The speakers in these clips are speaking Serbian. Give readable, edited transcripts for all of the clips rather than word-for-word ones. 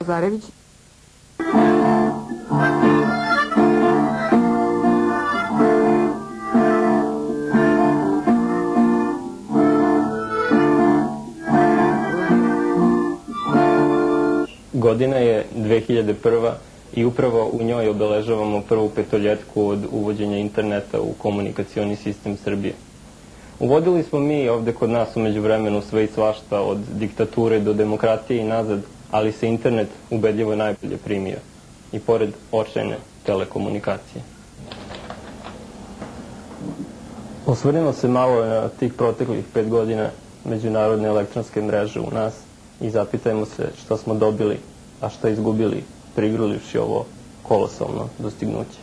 Zarević. Godina je 2001. i upravo u njoj obeležavamo prvu petoljetku od uvođenja interneta u komunikacioni sistem Srbije. Uvodili smo mi ovde kod nas u međuvremenu sve i svašta, od diktature do demokratije i nazad, ali se internet ubedljivo najbolje primio, i pored očajne telekomunikacije. Osvrnimo se malo na tih proteklih 5 godina međunarodne elektronske mreže u nas i zapitajmo se šta smo dobili, a šta izgubili, prigrlivši ovo kolosalno dostignuće.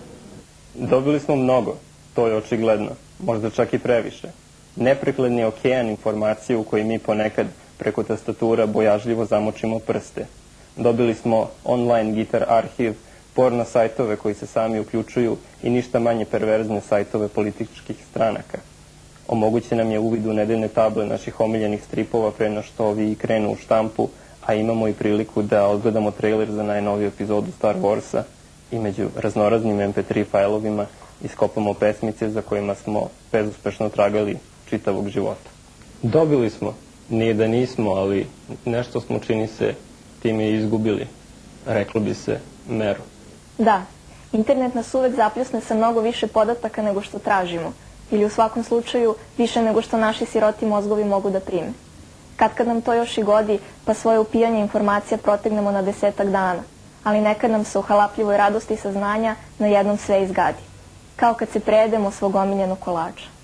Dobili smo mnogo, to je očigledno, možda čak i previše. Neprekladni okean informacije u koji mi ponekad preko tastatura bojažljivo zamočimo prste. Dobili smo online gitar arhiv, porno sajtove koji se sami uključuju i ništa manje perverzne sajtove političkih stranaka. Omoguće nam je uvid u nedeljne table naših omiljenih stripova pre no što ovi krenu u štampu, a imamo i priliku da odgledamo trailer za najnoviju epizodu Star Warsa i među raznoraznim MP3 fajlovima iskopamo pesmice za kojima smo bezuspešno tragali čitavog života. Dobili smo, nije da nismo, ali nešto smo, čini se, tim je izgubili, reklo bi se, meru. Da, internet nas uvek zapljusne sa mnogo više podataka nego što tražimo, ili u svakom slučaju više nego što naši siroti mozgovi mogu da prime. Kad nam to još i godi, pa svoje upijanje informacija protegnemo na 10-ak dana, ali nekad nam se u halapljivoj radosti saznanja na jednom sve izgadi, kao kad se prejedemo svog omiljenog kolača.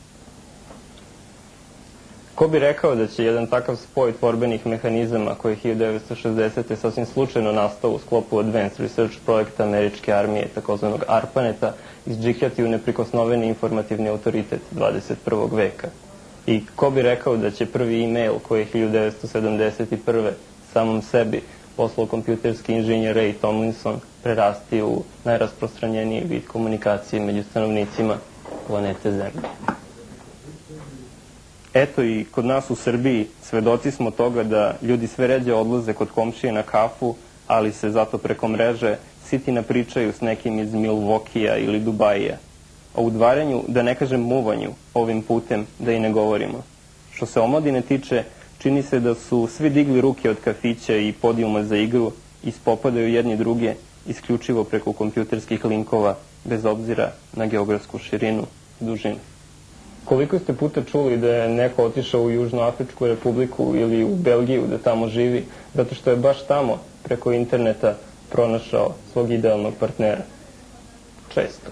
Ko bi rekao da će jedan takav spoj tvorbenih mehanizama koji je 1960. sasvim slučajno nastao u sklopu Advanced Research projekta američke armije, takozvanog ARPANET-a, izđikljati u neprikosnoveni informativni autoritet 21. veka? I ko bi rekao da će prvi e-mail koji je 1971. samom sebi poslao kompjuterski inženjer Ray Tomlinson prerasti u najrasprostranjeniji vid komunikacije među stanovnicima planete Zemlje? Eto i kod nas u Srbiji svedoci smo toga da ljudi sve ređe odlaze kod komšije na kafu, ali se zato preko mreže siti napričaju s nekim iz Milvokija ili Dubaija. O udvaranju, da ne kažem muvanju, ovim putem da i ne govorimo. Što se omladine tiče, čini se da su svi digli ruke od kafića i podijuma za igru i spopadaju jedni druge isključivo preko kompjuterskih linkova, bez obzira na geografsku širinu i dužinu. Koliko ste puta čuli da je neko otišao u Južnoafričku republiku ili u Belgiju da tamo živi, zato što je baš tamo preko interneta pronašao svog idealnog partnera? Često.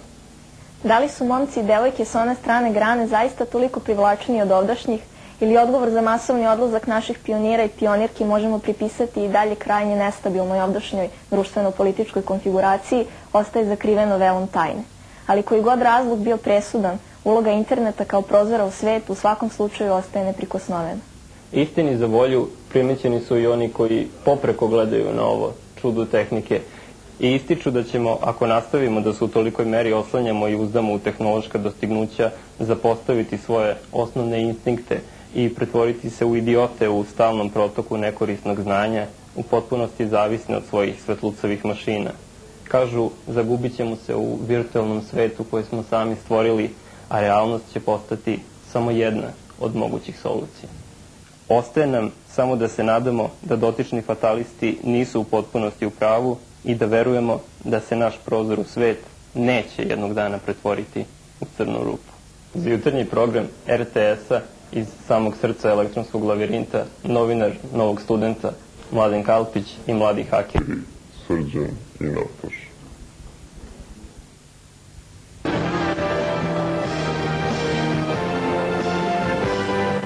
Da li su momci i devojke s one strane grane zaista toliko privlačniji od ovdašnjih, ili odgovor za masovni odlazak naših pionira i pionirki možemo pripisati i dalje krajnje nestabilnoj ovdašnjoj društveno-političkoj konfiguraciji, ostaje zakriveno velom tajne. Ali koji god razlog bio presudan, uloga interneta kao prozora u svet u svakom slučaju ostaje neprikosnovena. Istini za volju primećeni su i oni koji popreko gledaju na ovo čudo tehnike i ističu da ćemo, ako nastavimo da se u tolikoj meri oslanjamo i uzdamo u tehnološka dostignuća, zapostaviti svoje osnovne instinkte i pretvoriti se u idiote u stalnom protoku nekorisnog znanja, u potpunosti zavisne od svojih svetlucavih mašina. Kažu, zagubit ćemo se u virtualnom svetu koji smo sami stvorili, a realnost će postati samo jedna od mogućih solucija. Ostaje nam samo da se nadamo da dotični fatalisti nisu u potpunosti u pravu i da verujemo da se naš prozor u svet neće jednog dana pretvoriti u crnu rupu. Za jutarnji program RTS-a iz samog srca elektronskog lavirinta, novinar Novog studenta Mladen Kalpić i mladi haker Srđan i Nataša.